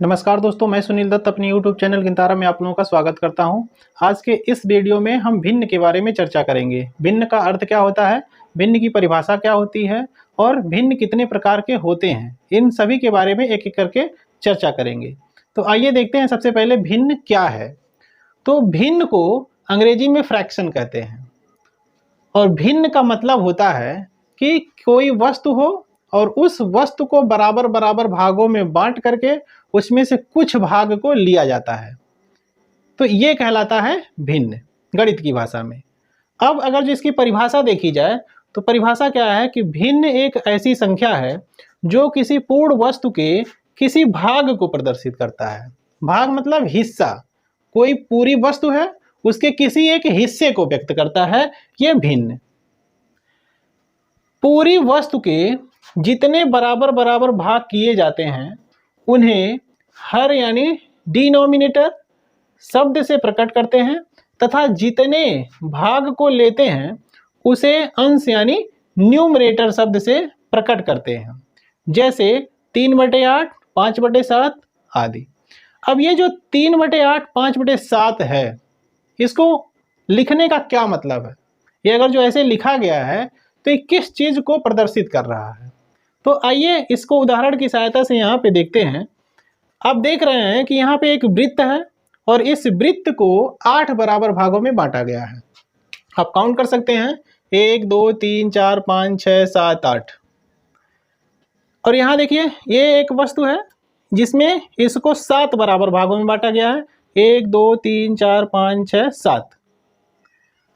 नमस्कार दोस्तों, मैं सुनील दत्त अपने YouTube चैनल गिनतारा में आप लोगों का स्वागत करता हूं। आज के इस वीडियो में हम भिन्न के बारे में चर्चा करेंगे। भिन्न का अर्थ क्या होता है, भिन्न की परिभाषा क्या होती है और भिन्न कितने प्रकार के होते हैं, इन सभी के बारे में एक एक करके चर्चा करेंगे। तो आइए देखते हैं सबसे पहले भिन्न क्या है। तो भिन्न को अंग्रेजी में फ्रैक्शन कहते हैं और भिन्न का मतलब होता है कि कोई वस्तु हो और उस वस्तु को बराबर बराबर भागों में बांट करके उसमें से कुछ भाग को लिया जाता है, तो ये कहलाता है भिन्न गणित की भाषा में। अब अगर जो इसकी परिभाषा देखी जाए तो परिभाषा क्या है कि भिन्न एक ऐसी संख्या है जो किसी पूर्ण वस्तु के किसी भाग को प्रदर्शित करता है। भाग मतलब हिस्सा, कोई पूरी वस्तु है उसके किसी एक हिस्से को व्यक्त करता है, यह भिन्न। पूरी वस्तु के जितने बराबर बराबर भाग किए जाते हैं उन्हें हर यानी डिनोमिनेटर शब्द से प्रकट करते हैं तथा जितने भाग को लेते हैं उसे अंश यानी न्यूमरेटर शब्द से प्रकट करते हैं, जैसे 3/8, 5/7 आदि। अब ये जो 3/8, 5/7 है, इसको लिखने का क्या मतलब है? ये अगर जो ऐसे लिखा गया है तो ये किस चीज को प्रदर्शित कर रहा है? तो आइए इसको उदाहरण की सहायता से यहाँ पे देखते हैं। आप देख रहे हैं कि यहाँ पे एक वृत्त है और इस वृत्त को 8 बराबर भागों में बांटा गया है। आप काउंट कर सकते हैं 1 2 3 4 5 6 7 8। और यहाँ देखिए ये एक वस्तु है जिसमें इसको 7 बराबर भागों में बांटा गया है, 1 2 3 4 5 6 7।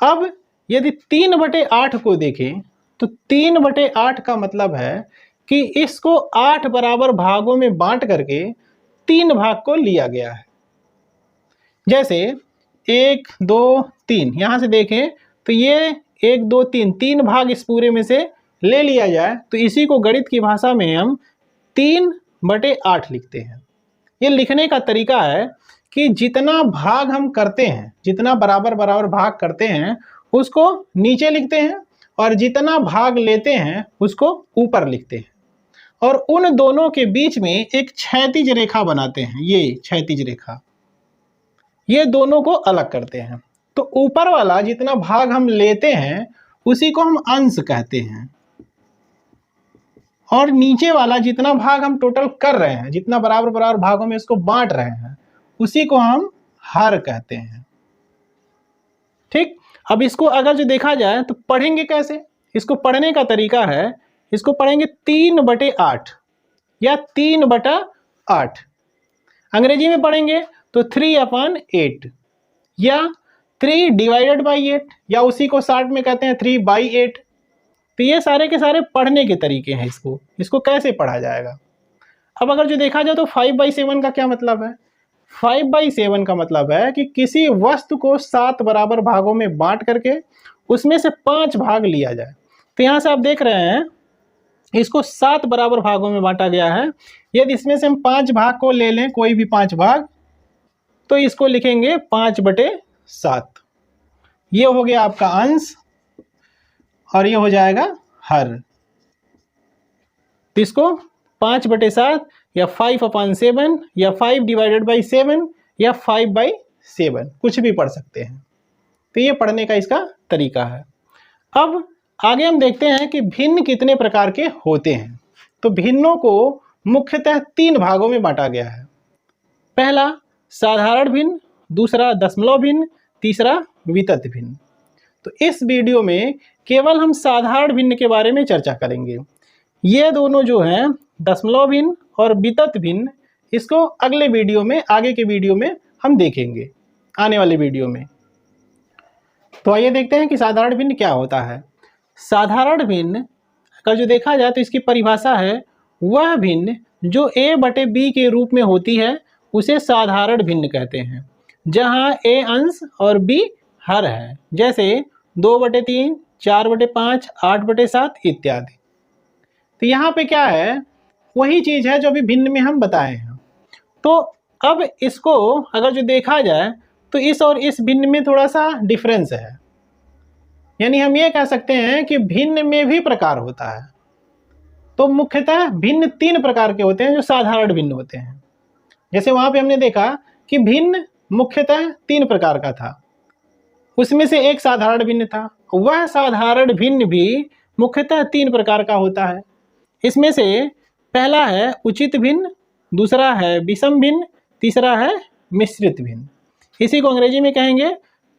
अब यदि 3/8 को देखें तो 3/8 का मतलब है कि इसको 8 बराबर भागों में बांट करके 3 भाग को लिया गया है। जैसे 1 2 3 यहां से देखें तो ये 1 2 3 3 भाग इस पूरे में से ले लिया जाए तो इसी को गणित की भाषा में हम 3/8 लिखते हैं। ये लिखने का तरीका है कि जितना भाग हम करते हैं, जितना बराबर बराबर भाग करते हैं उसको नीचे लिखते हैं और जितना भाग लेते हैं उसको ऊपर लिखते हैं और उन दोनों के बीच में एक क्षैतिज रेखा बनाते हैं। ये क्षैतिज रेखा ये दोनों को अलग करते हैं। तो ऊपर वाला जितना भाग हम लेते हैं उसी को हम अंश कहते हैं और नीचे वाला जितना भाग हम टोटल कर रहे हैं, जितना बराबर बराबर भागों में इसको बांट रहे हैं, उसी को हम हर कहते हैं। ठीक, अब इसको अगर जो देखा जाए तो पढ़ेंगे कैसे? इसको पढ़ने का तरीका है, इसको पढ़ेंगे 3/8 या 3/8। अंग्रेजी में पढ़ेंगे तो 3/8 या 3/8 या उसी को शॉर्ट में कहते हैं 3/8। तो ये सारे के सारे पढ़ने के तरीके हैं। इसको कैसे पढ़ा जाएगा? अब अगर जो देखा जाए तो 5/7 का क्या मतलब है? 5/7 का मतलब है कि किसी वस्तु को 7 बराबर भागों में बांट करके उसमें से 5 भाग लिया जाए। तो यहाँ से आप देख रहे हैं इसको 7 बराबर भागों में बांटा गया है। यदि इसमें से हम 5 भाग को ले लें, कोई भी 5 भाग, तो इसको लिखेंगे 5/7। ये हो गया आपका अंश और ये हो जाएगा हर। तो इसको 5/7 या 5/7 या 5/7 या 5/7 कुछ भी पढ़ सकते हैं। तो ये पढ़ने का इसका तरीका है। अब आगे हम देखते हैं कि भिन्न कितने प्रकार के होते हैं। तो भिन्नों को मुख्यतः 3 भागों में बांटा गया है। पहला साधारण भिन्न, दूसरा दशमलव भिन्न, तीसरा वितत भिन्न। तो इस वीडियो में केवल हम साधारण भिन्न के बारे में चर्चा करेंगे। ये दोनों जो हैं दशमलव भिन्न और वितत भिन्न, इसको अगले वीडियो में, आगे के वीडियो में हम देखेंगे, आने वाले वीडियो में। तो आइए देखते हैं कि साधारण भिन्न क्या होता है। साधारण भिन्न अगर जो देखा जाए तो इसकी परिभाषा है वह भिन्न जो a/b के रूप में होती है उसे साधारण भिन्न कहते हैं, जहां a अंश और b हर है, जैसे 2/3, 4/5, 8/7 इत्यादि। तो यहाँ पे क्या है, वही चीज है जो अभी भिन्न में हम बताए हैं। तो अब इसको अगर जो देखा जाए तो इस और इस भिन्न में थोड़ा सा डिफरेंस है, यानी हम ये कह सकते हैं कि भिन्न में भी प्रकार होता है। तो मुख्यतः भिन्न 3 प्रकार के होते हैं जो साधारण भिन्न होते हैं। जैसे वहां पे हमने देखा कि भिन्न मुख्यतः 3 प्रकार का था, उसमें से एक साधारण भिन्न था। वह साधारण भिन्न भी मुख्यतः 3 प्रकार का होता है। इसमें से पहला है उचित भिन्न, दूसरा है विषम भिन्न, तीसरा है मिश्रित भिन्न। इसी को अंग्रेजी में कहेंगे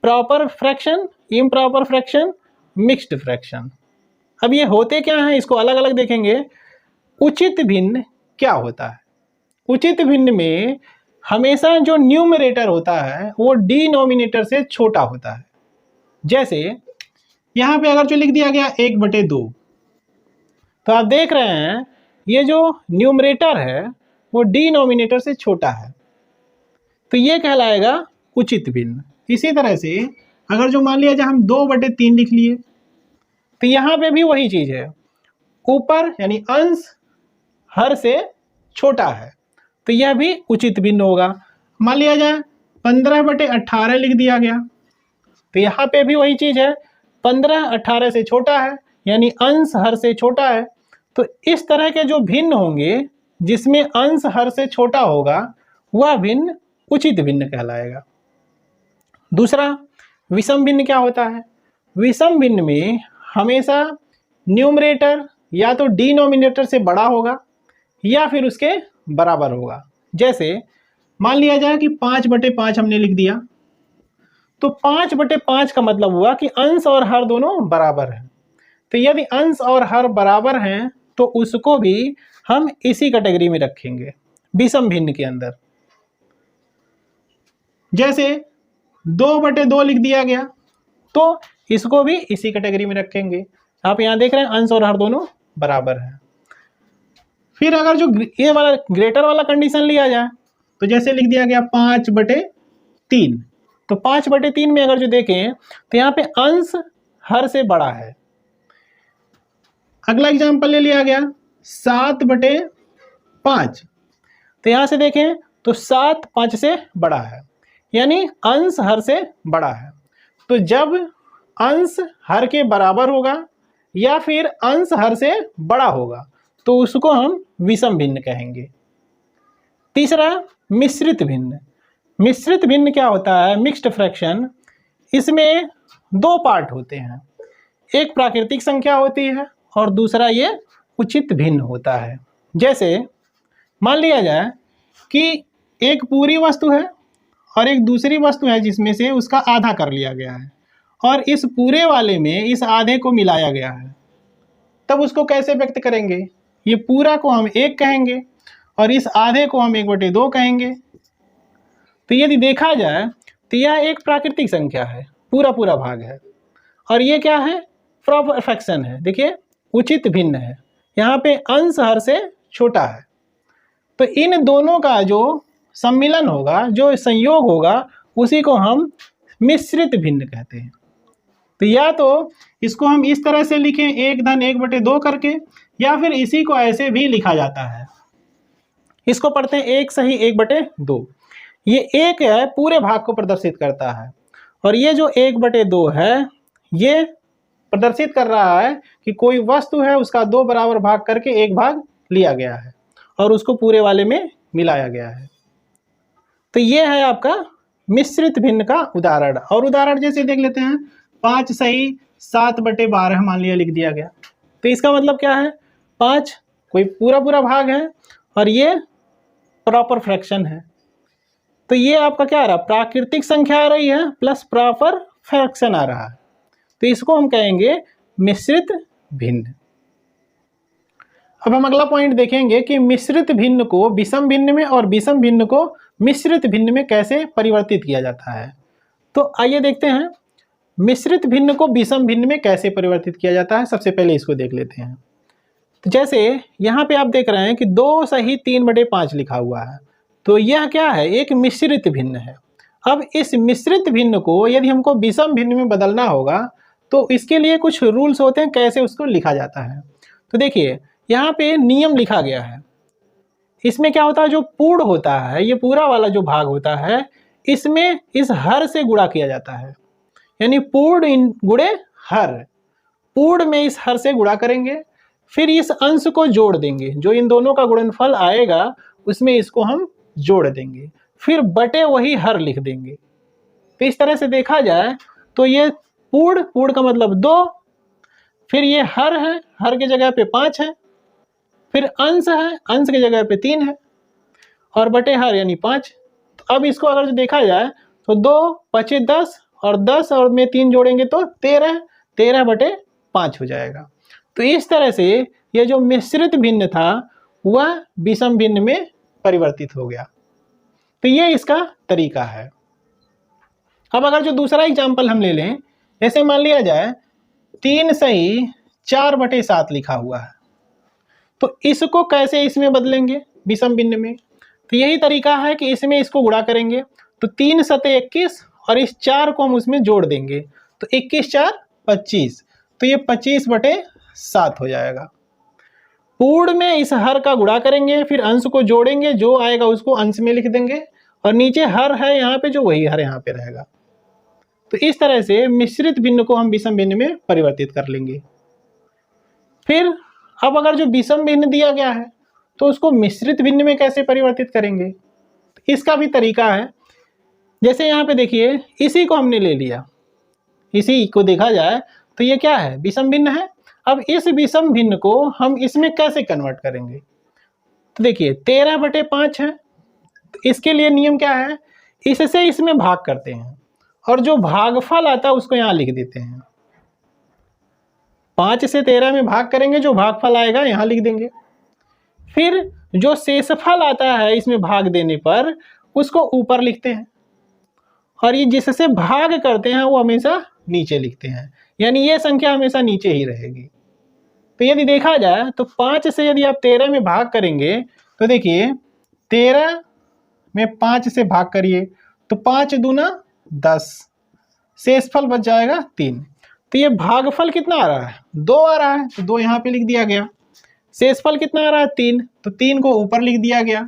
proper fraction, improper fraction, mixed fraction. अब ये होते क्या हैं, इसको अलग अलग देखेंगे। उचित भिन्न क्या होता है? उचित भिन्न में हमेशा जो न्यूमरेटर होता है वो डिनोमिनेटर से छोटा होता है। जैसे यहाँ पे अगर जो लिख दिया गया 1/2, तो आप देख रहे हैं ये जो न्यूमरेटर है वो डिनोमिनेटर से छोटा है, तो ये कहलाएगा उचित भिन्न। इसी तरह से अगर जो मान लिया जाए हम 2/3 लिख लिए, तो यहाँ पे भी वही चीज है, ऊपर यानी अंश हर से छोटा है, तो यह भी उचित भिन्न होगा। मान लिया जाए 15/18 लिख दिया गया, तो यहाँ पे भी वही चीज है, 15 18 से छोटा है यानी अंश हर से छोटा है। तो इस तरह के जो भिन्न होंगे जिसमें अंश हर से छोटा होगा वह भिन्न उचित भिन्न कहलाएगा। दूसरा विषम भिन्न क्या होता है? विषम भिन्न में हमेशा न्यूमरेटर या तो डिनोमिनेटर से बड़ा होगा या फिर उसके बराबर होगा। जैसे मान लिया जाए कि 5/5 हमने लिख दिया, तो 5/5 का मतलब हुआ कि अंश और हर दोनों बराबर हैं। तो यदि अंश और हर बराबर हैं तो उसको भी हम इसी कैटेगरी में रखेंगे, विषम भिन्न के अंदर। जैसे 2/2 लिख दिया गया, तो इसको भी इसी कैटेगरी में रखेंगे। आप यहां देख रहे हैं अंश और हर दोनों बराबर हैं। फिर अगर जो ये वाला ग्रेटर वाला कंडीशन लिया जाए, तो जैसे लिख दिया गया 5/3, तो 5/3 में अगर जो देखें तो यहाँ पे अंश हर से बड़ा है। अगला एग्जांपल ले लिया गया 7/5, तो यहां से देखें तो 7 5 से बड़ा है यानी अंश हर से बड़ा है। तो जब अंश हर के बराबर होगा या फिर अंश हर से बड़ा होगा तो उसको हम विषम भिन्न कहेंगे। तीसरा मिश्रित भिन्न। मिश्रित भिन्न क्या होता है? Mixed fraction. इसमें 2 पार्ट होते हैं, एक प्राकृतिक संख्या होती है और दूसरा ये उचित भिन्न होता है। जैसे मान लिया जाए कि एक पूरी वस्तु है और एक दूसरी वस्तु है जिसमें से उसका आधा कर लिया गया है और इस पूरे वाले में इस आधे को मिलाया गया है, तब उसको कैसे व्यक्त करेंगे? ये पूरा को हम 1 कहेंगे और इस आधे को हम 1/2 कहेंगे। तो यदि देखा जाए तो यह एक प्राकृतिक संख्या है, पूरा पूरा भाग है, और ये क्या है? प्रॉपर फ्रैक्शन है। देखिए उचित भिन्न है, यहाँ पे अंश हर से छोटा है। तो इन दोनों का जो सम्मिलन होगा, जो संयोग होगा, उसी को हम मिश्रित भिन्न कहते हैं। तो या तो इसको हम इस तरह से लिखें 1/2 करके, या फिर इसी को ऐसे भी लिखा जाता है। इसको पढ़ते हैं 1 सही 1/2। ये 1 है, पूरे भाग को प्रदर्शित करता है, और ये जो 1/2 है ये प्रदर्शित कर रहा है कि कोई वस्तु है उसका 2 बराबर भाग करके 1 भाग लिया गया है और उसको पूरे वाले में मिलाया गया है। तो ये है आपका मिश्रित भिन्न का उदाहरण। और उदाहरण जैसे देख लेते हैं 5 सही 7/12 मान लिया लिख दिया गया। तो इसका मतलब क्या है? 5 कोई पूरा पूरा भाग है और ये प्रॉपर फ्रैक्शन है। तो ये आपका क्या आ रहा है? प्राकृतिक संख्या आ रही है प्लस प्रॉपर फ्रैक्शन आ रहा है, तो इसको हम कहेंगे मिश्रित भिन्न। अब हम अगला पॉइंट देखेंगे कि मिश्रित भिन्न को विषम भिन्न में और विषम भिन्न को मिश्रित भिन्न में कैसे परिवर्तित किया जाता है। तो आइए देखते हैं मिश्रित भिन्न को विषम भिन्न में कैसे परिवर्तित किया जाता है। सबसे पहले इसको देख लेते हैं। तो जैसे यहाँ पे आप देख रहे हैं कि 2 सही 3/5 लिखा हुआ है, तो यह क्या है? एक मिश्रित भिन्न है। अब इस मिश्रित भिन्न को यदि हमको विषम भिन्न में बदलना होगा तो इसके लिए कुछ रूल्स होते हैं कैसे उसको लिखा जाता है। तो देखिए यहाँ पे नियम लिखा गया है। इसमें क्या होता है? जो पूर्ण होता है, ये पूरा वाला जो भाग होता है, इसमें इस हर से गुणा किया जाता है, यानी पूर्ण गुणे हर। पूर्ण में इस हर से गुणा करेंगे, फिर इस अंश को जोड़ देंगे, जो इन दोनों का गुणनफल आएगा उसमें इसको हम जोड़ देंगे, फिर बटे वही हर लिख देंगे। तो इस तरह से देखा जाए तो ये पूर्ण का मतलब 2, फिर ये हर है, हर की जगह पे 5 है, फिर अंश है, अंश की जगह पे 3 है, और बटे हर यानी 5। तो अब इसको अगर जो देखा जाए तो 2 बचे 10, और 10 और में 3 जोड़ेंगे तो 13, 13 बटे 5 हो जाएगा। तो इस तरह से ये जो मिश्रित भिन्न था वह विषम भिन्न में परिवर्तित हो गया। तो ये इसका तरीका है। अब अगर जो दूसरा एग्जाम्पल हम ले लें, जैसे मान लिया जाए 3 सही 4 बटे 7 लिखा हुआ है, तो इसको कैसे इसमें बदलेंगे विषम भिन्न में? तो यही तरीका है कि इसमें इसको गुणा करेंगे, तो 3 सते 21 और इस 4 को हम उसमें जोड़ देंगे, तो 21 4 25, तो ये 25 बटे 7 हो जाएगा। पूर्ण में इस हर का गुणा करेंगे, फिर अंश को जोड़ेंगे, जो आएगा उसको अंश में लिख देंगे, और नीचे हर है यहाँ पे, जो वही हर यहाँ पे रहेगा। तो इस तरह से मिश्रित भिन्न को हम विषम भिन्न में परिवर्तित कर लेंगे। फिर अब अगर जो विषम भिन्न दिया गया है तो उसको मिश्रित भिन्न में कैसे परिवर्तित करेंगे? इसका भी तरीका है। जैसे यहाँ पे देखिए, इसी को हमने ले लिया, इसी को देखा जाए तो ये क्या है, विषम भिन्न है। अब इस विषम भिन्न को हम इसमें कैसे कन्वर्ट करेंगे? तो देखिए 13 बटे 5 है, तो इसके लिए नियम क्या है, इससे इसमें भाग करते हैं और जो भागफल आता है उसको यहाँ लिख देते हैं। 5 से 13 में भाग करेंगे, जो भागफल आएगा यहाँ लिख देंगे। फिर जो शेषफल आता है इसमें भाग देने पर उसको ऊपर लिखते हैं, और ये जिससे भाग करते हैं वो हमेशा नीचे लिखते हैं, यानी ये संख्या हमेशा नीचे ही रहेगी। तो यदि देखा जाए तो 5 से यदि आप 13 में भाग करेंगे तो देखिए 13 में 5 से भाग करिए तो 5 दूना 10, शेषफल बच जाएगा 3। तो ये भागफल कितना आ रहा है, 2 आ रहा है, तो 2 यहाँ पे लिख दिया गया। शेषफल कितना आ रहा है, 3, तो 3 को ऊपर लिख दिया गया।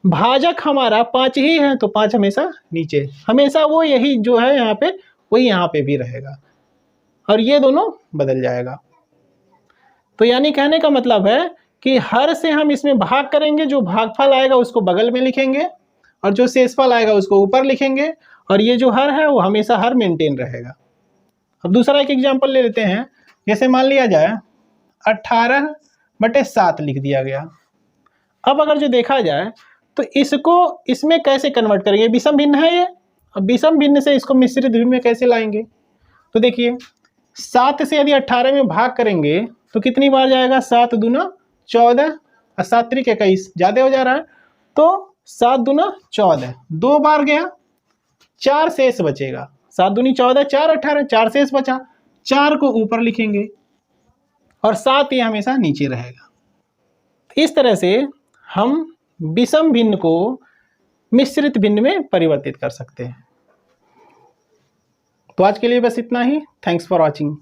भाजक हमारा 5 ही है, तो 5 हमेशा नीचे, हमेशा वो यही जो है यहाँ पे वही यहाँ पे भी रहेगा, और ये दोनों बदल जाएगा। तो यानी कहने का मतलब है कि हर से हम इसमें भाग करेंगे, जो भागफल आएगा उसको बगल में लिखेंगे, और जो शेषफल आएगा उसको ऊपर लिखेंगे, और ये जो हर है वो हमेशा हर मेंटेन रहेगा। अब दूसरा एक एग्जाम्पल ले लेते हैं। जैसे मान लिया जाए 18 बटे 7 लिख दिया गया। अब अगर जो देखा जाए तो इसको इसमें कैसे कन्वर्ट करेंगे, विषम भिन्न है ये, अब विषम भिन्न से इसको मिश्रित भिन्न में कैसे लाएंगे? तो देखिए 7 से यदि 18 में भाग करेंगे तो कितनी बार जाएगा, 7 दूना 14 और 7 त्रिक 21, ज़्यादा हो जा रहा है, तो 7 दूना 14, 2 बार गया, 4 शेष बचेगा, 7 दूनी 14, 4 18, 4 शेष बचा, 4 को ऊपर लिखेंगे और 7 ये हमेशा नीचे रहेगा। इस तरह से हम विषम भिन्न को मिश्रित भिन्न में परिवर्तित कर सकते हैं। तो आज के लिए बस इतना ही। Thanks for watching.